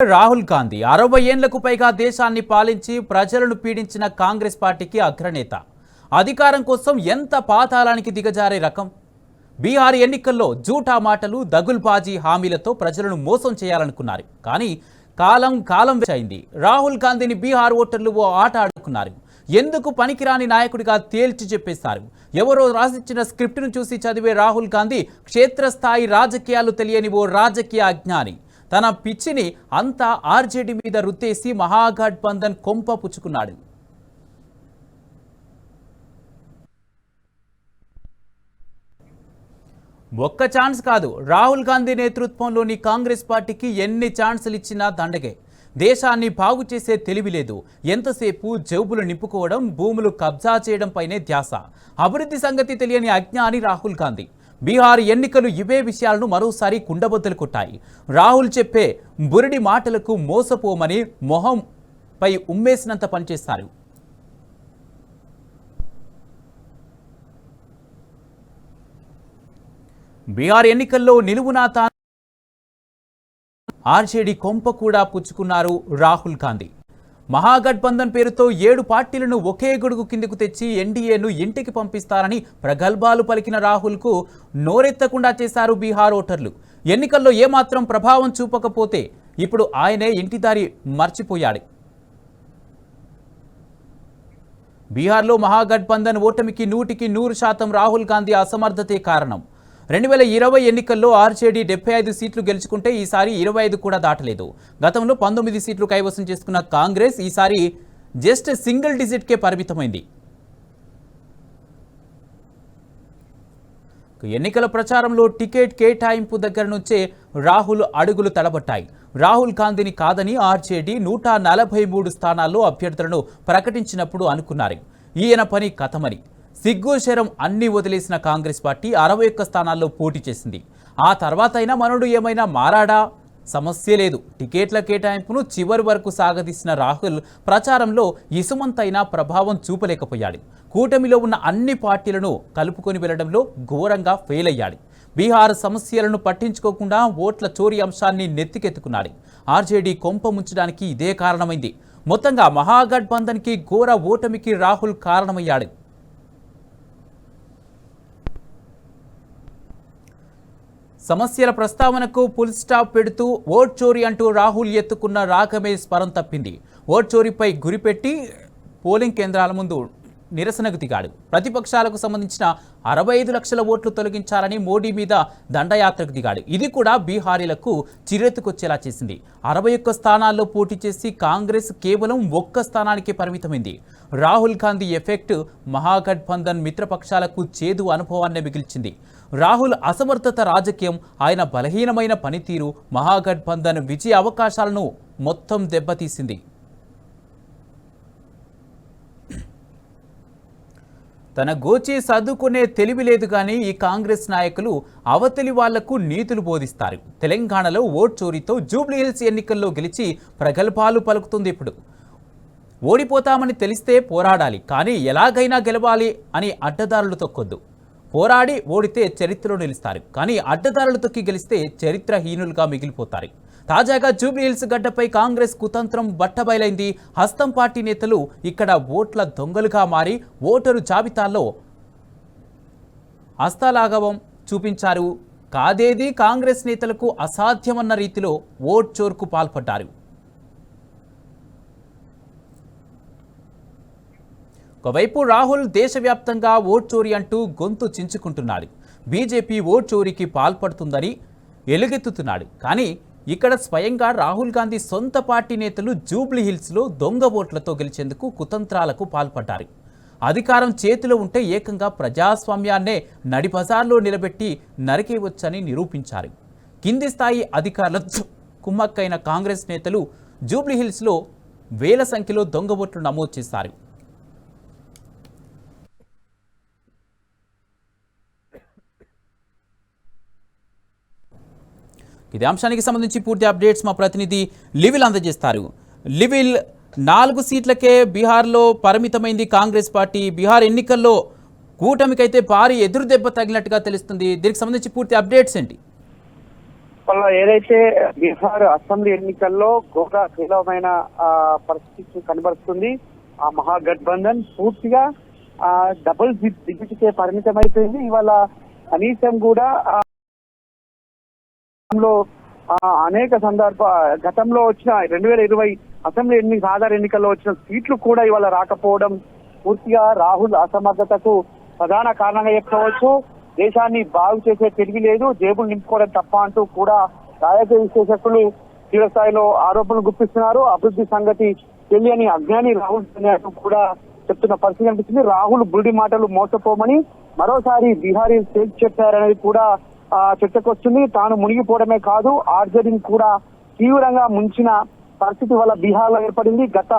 రాహుల్ గాంధీ 60 ఏళ్లకు పైగా దేశాన్ని పాలించి ప్రజలను పీడించిన కాంగ్రెస్ పార్టీకి అగ్రనేత. అధికారం కోసం ఎంత పాతాళానికి దిగజారే రకం. బీహార్ ఎన్నికల్లో జూటా మాటలు, దగుల్బాజీ హామీలతో ప్రజలను మోసం చేయాలనుకున్నారు. కానీ కాలం అయింది. రాహుల్ గాంధీని బీహార్ ఓటర్లు ఓ ఆట ఆడుకున్నారు. ఎందుకు పనికిరాని నాయకుడిగా తేల్చి చెప్పేశారు. ఎవరో రాసిచ్చిన స్క్రిప్ట్ను చూసి చదివే రాహుల్ గాంధీ క్షేత్రస్థాయి రాజకీయాలు తెలియని ఓ రాజకీయ అజ్ఞాని. తన పిచ్చిని అంతా ఆర్జేడీ మీద రుద్దేసి మహాగఠబంధన్ కొంప పుచ్చుకున్నాడు. ఒక్క ఛాన్స్ కాదు, రాహుల్ గాంధీ నేతృత్వంలోని కాంగ్రెస్ పార్టీకి ఎన్ని ఛాన్సులు ఇచ్చినా దండగే. దేశాన్ని బాగు చేసే తెలివి లేదు. ఎంతసేపు జేబులు నింపుకోవడం, భూములు కబ్జా చేయడంపైనే ధ్యాస. అభివృద్ధి సంగతి తెలియని అజ్ఞాని రాహుల్ గాంధీ. బీహార్ ఎన్నికలు ఇవే విషయాలను మరోసారి కుండబద్దలు కొట్టాయి. రాహుల్ చెప్పే బురిడి మాటలకు మోసపోమని మొహంపై ఉమ్మేసినంత పనిచేస్తారు. బీహార్ ఎన్నికల్లో నిలువునా తాను ఆర్జేడీ కొంప కూడా పుచ్చుకున్నారు రాహుల్ గాంధీ. మహాగఠబంధన్ పేరుతో 7 పార్టీలను ఒకే గొడుగు కిందకు తెచ్చి ఎన్డీఏను ఇంటికి పంపిస్తారని ప్రగల్భాలు పలికిన రాహుల్కు నోరెత్తకుండా చేశారు బీహార్ ఓటర్లు. ఎన్నికల్లో ఏమాత్రం ప్రభావం చూపకపోతే ఇప్పుడు ఆయనే ఇంటిదారి మర్చిపోయాడు. బీహార్లో మహాగఠబంధన్ ఓటమికి 100% రాహుల్ గాంధీ అసమర్థతే కారణం. 2020 ఎన్నికల్లో ఆర్జేడీ 75 సీట్లు గెలుచుకుంటే ఈసారి 25 కూడా దాటలేదు. గతంలో 19 సీట్లు కైవసం చేసుకున్న కాంగ్రెస్ ఈసారి జస్ట్ సింగిల్ డిజిట్కే పరిమితమైంది. ఎన్నికల ప్రచారంలో టికెట్ కేటాయింపు దగ్గర నుంచే రాహుల్ అడుగులు తడబట్టాయి. రాహుల్ గాంధీని కాదని ఆర్జేడీ 143 స్థానాల్లో అభ్యర్థులను ప్రకటించినప్పుడు అనుకున్నారు ఈయన పని కథమని. సిగ్గు శరం అన్ని వదిలేసిన కాంగ్రెస్ పార్టీ 61 స్థానాల్లో పోటీ చేసింది. ఆ తర్వాత అయినా మనోడు ఏమైనా మారాడా? సమస్య లేదు. టికెట్ల కేటాయింపును చివరి వరకు సాగదీసిన రాహుల్ ప్రచారంలో ఇసుమంతైనా ప్రభావం చూపలేకపోయాడు. కూటమిలో ఉన్న అన్ని పార్టీలను కలుపుకొని వెళ్లడంలో ఘోరంగా ఫెయిల్ అయ్యాడు. బీహార్ సమస్యలను పట్టించుకోకుండా ఓట్ల చోరీ అంశాన్ని నెత్తికెత్తుకున్నాడు. ఆర్జేడీ కొంప ముంచడానికి ఇదే కారణమైంది. మొత్తంగా మహాగఠబంధన్కి ఘోర ఓటమికి రాహుల్ కారణమయ్యాడు. సమస్యల ప్రస్తావనకు ఫుల్ స్టాప్ పెడుతూ ఓట్ చోరీ అంటూ రాహుల్ ఎత్తుకున్న రాగమే స్వరం తప్పింది. ఓట్ చోరీపై గురిపెట్టి పోలింగ్ కేంద్రాల ముందు నిరసనకు దిగాడు. ప్రతిపక్షాలకు సంబంధించిన 65 లక్షల ఓట్లు తొలగించాలని మోడీ మీద దండయాత్రకు దిగాడు. ఇది కూడా బీహారీలకు చిరెత్తుకొచ్చేలా చేసింది. 61 స్థానాల్లో పోటీ చేసి కాంగ్రెస్ కేవలం 1 స్థానానికి పరిమితమైంది. రాహుల్ గాంధీ ఎఫెక్ట్ మహాగఠబంధన్ మిత్రపక్షాలకు చేదు అనుభవాన్ని మిగిల్చింది. రాహుల్ అసమర్థత రాజకీయం, ఆయన బలహీనమైన పనితీరు మహాగఠబంధన్ విజయ అవకాశాలను మొత్తం దెబ్బతీసింది. తన గోచి సర్దుకునే తెలివి లేదు కానీ ఈ కాంగ్రెస్ నాయకులు అవతలి వాళ్లకు నీతులు బోధిస్తారు. తెలంగాణలో ఓట్ చోరీతో జూబ్లీహిల్స్ ఎన్నికల్లో గెలిచి ప్రగల్భాలు పలుకుతుంది. ఇప్పుడు ఓడిపోతామని తెలిస్తే పోరాడాలి, కానీ ఎలాగైనా గెలవాలి అని అడ్డదారులు తొక్కొద్దు. పోరాడి ఓడితే చరిత్రలో నిలుస్తారు, కానీ అడ్డదారులు తొక్కి గెలిస్తే చరిత్రహీనులుగా మిగిలిపోతారు. తాజాగా జూబ్లీహిల్స్ గడ్డపై కాంగ్రెస్ కుతంత్రం బట్టబయలైంది. హస్తం పార్టీ నేతలు ఇక్కడ ఓట్ల దొంగలుగా మారి ఓటరు జాబితాల్లో హస్తలాఘవం చూపించారు. కాదేది కాంగ్రెస్ నేతలకు అసాధ్యమన్న రీతిలో ఓట్ చోర్కు పాల్పడ్డారు. ఒకవైపు రాహుల్ దేశవ్యాప్తంగా ఓట్ చోరీ అంటూ గొంతు చించుకుంటున్నాడు. బీజేపీ ఓట్ చోరీకి పాల్పడుతుందని ఎలుగెత్తుతున్నాడు. కానీ ఇక్కడ స్వయంగా రాహుల్ గాంధీ సొంత పార్టీ నేతలు జూబ్లీహిల్స్లో దొంగ ఓట్లతో గెలిచేందుకు కుతంత్రాలకు పాల్పడ్డారు. అధికారం చేతిలో ఉంటే ఏకంగా ప్రజాస్వామ్యాన్నే నడిబజార్లో నిలబెట్టి నరికేయవచ్చని నిరూపించారు. కింది స్థాయి అధికారులతో కుమ్మక్కైన కాంగ్రెస్ నేతలు జూబ్లీహిల్స్లో వేల సంఖ్యలో దొంగ ఓట్లు నమోదు చేశారు. ఇదే అంశానికి సంబంధించి పూర్తి అప్డేట్స్ మా ప్రతినిధి లివిల్ అందజేస్తారు. లివిల్, 4 సీట్లకే బీహార్లో పరిమితమైంది కాంగ్రెస్ పార్టీ. బీహార్ ఎన్నికల్లో కూటమికైతే భారీ ఎదురు దెబ్బ తగిలినట్టుగా తెలుస్తుంది. దీనికి సంబంధించి పూర్తి అప్డేట్స్ ఏంటి? వాళ్ళ ఏదైతే బీహార్ అసెంబ్లీ ఎన్నికల్లో ఘోర కీలకమైన పరిస్థితి కనబరుస్తుంది. ఆ మహాగఠబంధన్ పూర్తిగా డబుల్ డిజిట్కే పరిమితమైపోయింది. ఇవాళ కనీసం కూడా అనేక గతంలో వచ్చిన 2020 అసెంబ్లీ సాధారణ ఎన్నికల్లో వచ్చిన సీట్లు కూడా ఇవాళ రాకపోవడం పూర్తిగా రాహుల్ అసమర్థతకు ప్రధాన కారణంగా చెప్పుకోవచ్చు. దేశాన్ని బాగు చేసే తెలివి లేదు, జేబులు నింపుకోవడం తప్ప అంటూ కూడా రాజకీయ విశ్లేషకులు తీవ్రస్థాయిలో ఆరోపణలు గుప్పిస్తున్నారు. అభివృద్ధి సంగతి తెలియని అజ్ఞాని రాహుల్ కూడా చెప్తున్న పరిస్థితి అనిపిస్తుంది. రాహుల్ బుడి మాటలు మోసపోమని మరోసారి బీహారీ తేల్చి చెప్పారనేది కూడా చర్చకొస్తుంది. తాను మునిగిపోవడమే కాదు, ఆర్జేడీని కూడా తీవ్రంగా ముంచిన పరిస్థితి వల్ల బీహార్ లో ఏర్పడింది. గత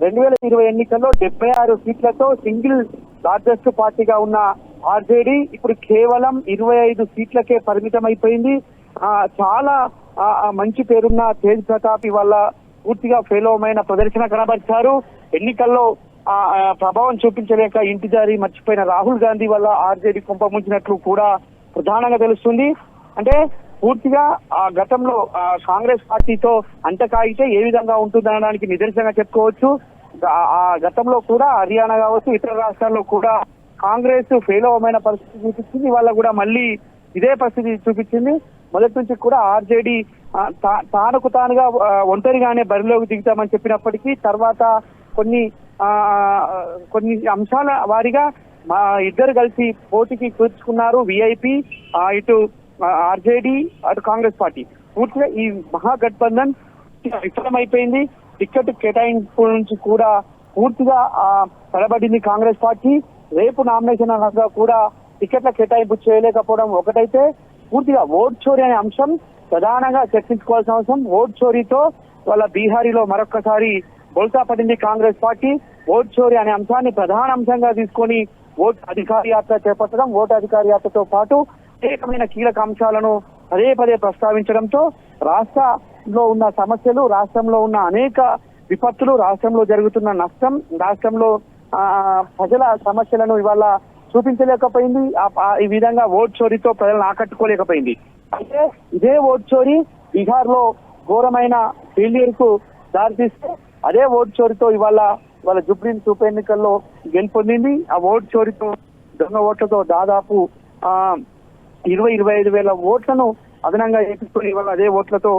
2020 ఎన్నికల్లో 76 సీట్లతో సింగిల్ లార్జెస్ట్ పార్టీగా ఉన్న ఆర్జేడీ ఇప్పుడు కేవలం 25 సీట్లకే పరిమితమైపోయింది. చాలా మంచి పేరున్న తేజ్ ప్రతాప్ వల్ల పూర్తిగా ఫెయిలవమైన ప్రదర్శన కనబరిచారు. ఎన్నికల్లో ప్రభావం చూపించలేక ఇంటి జారి మర్చిపోయిన రాహుల్ గాంధీ వల్ల ఆర్జేడీ కుంపముంచినట్లు కూడా ప్రధానంగా తెలుస్తుంది. అంటే పూర్తిగా గతంలో కాంగ్రెస్ పార్టీతో అంటకాగితే ఏ విధంగా ఉంటుందనడానికి నిదర్శనంగా చెప్పుకోవచ్చు. గతంలో కూడా హర్యానా కావచ్చు, ఇతర రాష్ట్రాల్లో కూడా కాంగ్రెస్ ఫెయిలవమైన పరిస్థితి చూపించింది. వాళ్ళ కూడా మళ్ళీ ఇదే పరిస్థితి చూపించింది. మొదటి నుంచి కూడా ఆర్జేడీ తానుకు తానుగా ఒంటరిగానే బరిలోకి దిగుతామని చెప్పినప్పటికీ తర్వాత కొన్ని అంశాల వారీగా ఇద్దరు కలిసి పోటీకి కూర్చుకున్నారు. విఐపి ఇటు ఆర్జేడీ అటు కాంగ్రెస్ పార్టీ. పూర్తిగా ఈ మహాగఠబంధన్ విఫలమైపోయింది. టికెట్ కేటాయింపు నుంచి కూడా పూర్తిగా తడబడింది కాంగ్రెస్ పార్టీ. రేపు నామినేషన్ కూడా టికెట్ల కేటాయింపు చేయలేకపోవడం ఒకటైతే, పూర్తిగా ఓట్ చోరీ అనే అంశం ప్రధానంగా చర్చించుకోవాల్సిన అవసరం. ఓట్ చోరీతో వాళ్ళ బీహారీలో మరొక్కసారి బొల్తా పడింది కాంగ్రెస్ పార్టీ. ఓట్ చోరీ అనే అంశాన్ని ప్రధాన అంశంగా తీసుకొని ఓట్ అధికార యాత్ర చేపట్టడం, ఓటు అధికార యాత్రతో పాటు అనేకమైన కీలక అంశాలను పదే పదే ప్రస్తావించడంతో రాష్ట్రంలో ఉన్న సమస్యలు, రాష్ట్రంలో ఉన్న అనేక విపత్తులు, రాష్ట్రంలో జరుగుతున్న నష్టం, రాష్ట్రంలో ప్రజల సమస్యలను ఇవాళ చూపించలేకపోయింది. ఈ విధంగా ఓట్ చోరీతో ప్రజలను ఆకట్టుకోలేకపోయింది. అయితే ఇదే ఓట్ చోరీ బీహార్ లో ఘోరమైన ఫెయిలియర్ కు దారితీస్తే అదే ఓట్ చోరీతో ఇవాళ జుబ్లీహిల్స్ ఉప ఎన్నికల్లో గెలుపొందింది. ఆ ఓట్ చోరీతో దొంగ ఓట్లతో దాదాపు 20-25 వేల ఓట్లను అదనంగా వేసుకొని ఇవాళ అదే ఓట్లతో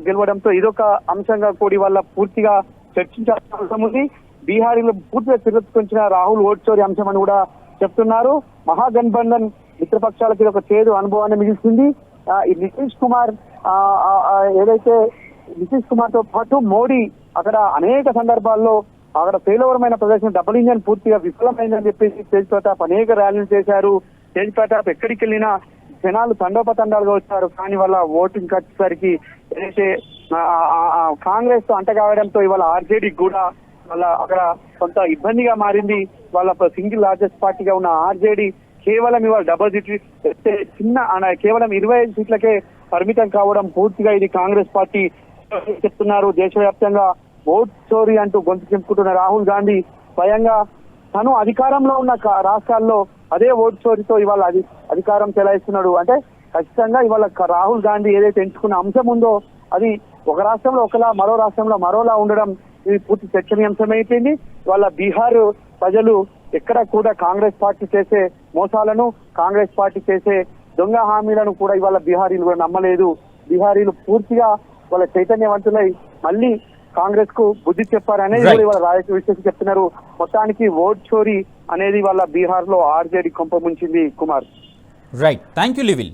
గెలవడంతో ఇదొక అంశంగా కూడి వల్ల పూర్తిగా చర్చించాల్సిన అవసరం ఉంది. బీహారీలో పూర్తిగా తిరస్కరించిన రాహుల్ ఓట్ చోరీ అంశం అని కూడా చెప్తున్నారు. మహాగఠబంధన్ మిత్రపక్షాలకి ఇది ఒక చేదు అనుభవాన్ని మిగిల్చింది. ఈ నితీష్ కుమార్ తో పాటు మోడీ అక్కడ అనేక సందర్భాల్లో అక్కడ ఫెయిలవరమైన ప్రదర్శన, డబుల్ ఇంజన్ పూర్తిగా విఫలమైందని చెప్పేసి తేజ్ ప్రతాప్ అనేక ర్యాలీలు చేశారు. తేజ్ ప్రతాప్ ఎక్కడికి వెళ్ళినా జనాలు తండోపతండాలుగా వచ్చారు. కానీ వాళ్ళ ఓటింగ్ వచ్చేసరికి ఏదైతే కాంగ్రెస్ తో అంటగావడంతో ఇవాళ ఆర్జేడీ కూడా వాళ్ళ అక్కడ కొంత ఇబ్బందిగా మారింది. వాళ్ళ సింగిల్ లార్జెస్ట్ పార్టీగా ఉన్న ఆర్జేడీ కేవలం ఇవాళ డబుల్ కేవలం 25 సీట్లకే పరిమితం కావడం పూర్తిగా ఇది కాంగ్రెస్ పార్టీ చెప్తున్నారు. దేశవ్యాప్తంగా ఓట్ చోరీ అంటూ గొంతు చింపుకుంటున్న రాహుల్ గాంధీ స్వయంగా తను అధికారంలో ఉన్న రాష్ట్రాల్లో అదే ఓట్ చోరీతో ఇవాళ అధికారం చెలాయిస్తున్నాడు. అంటే ఖచ్చితంగా ఇవాళ రాహుల్ గాంధీ ఏదైతే ఎంచుకున్న అంశం ఉందో అది ఒక రాష్ట్రంలో ఒకలా, మరో రాష్ట్రంలో మరోలా ఉండడం ఇది పూర్తి చర్చనీయాంశమైపోయింది. వాళ్ళ బీహార్ ప్రజలు ఎక్కడ కూడా కాంగ్రెస్ పార్టీ చేసే మోసాలను, కాంగ్రెస్ పార్టీ చేసే దొంగ హామీలను కూడా ఇవాళ బీహారీలు కూడా నమ్మలేదు. బీహారీలు పూర్తిగా వాళ్ళ చైతన్యవంతులై మళ్ళీ కాంగ్రెస్ కు బుద్ధి చెప్పారనేది ఇవాళ రాజకీయ విశ్లేషకులు చెప్తున్నారు. మొత్తానికి ఓట్ చోరీ అనేది వాళ్ళ బీహార్ లో ఆర్జేడీ కొంప ముంచింది. Kumar, right, thank you లివిల్.